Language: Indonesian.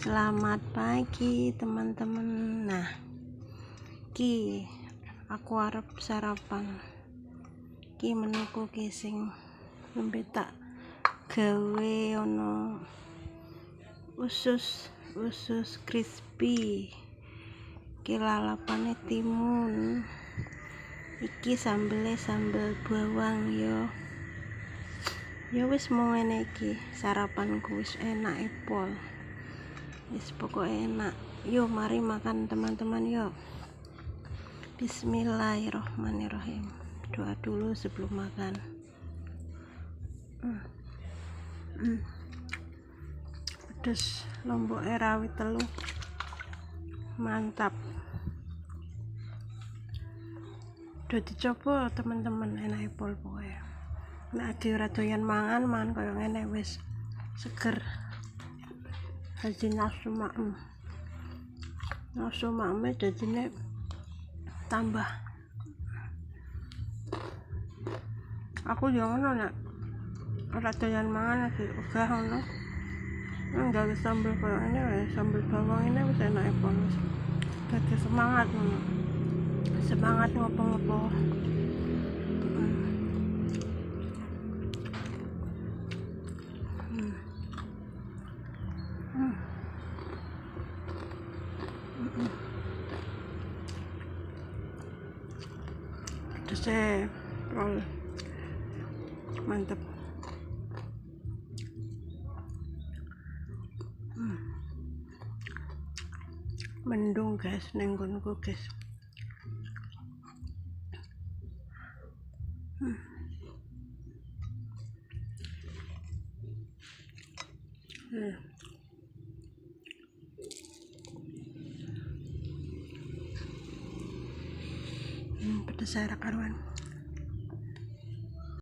Selamat pagi teman-teman. Nah, aku arep sarapan. Menuku sing nembe tak gawe ono usus crispy. Lalapane timun. Iki sambel bawang yo. Ya wis mau ngene iki, sarapanku wis enak pol. Wis pokoknya enak. Yuk mari makan teman-teman yuk. Bismillahirrohmanirrohim. Doa dulu sebelum makan. Pedes lombok rawit telu. Mantap. Udah dicoba teman-teman, enak pol pokoknya. Nek ade ora doyan mangan koyo ngene wis seger. Haji nafsu maem dadine tambah. Aku yo ngono nek ora doyan mangan lagi ogah ngono. Gawe sambel koyo ngene wae, sambel bawang ini wis enak pol. Dadi semangat ngono. Semangat ngopo-ngopo. Pedesnya pol. Mantep. Mendung guys, ning nggonku guys. Pedes saya karuan.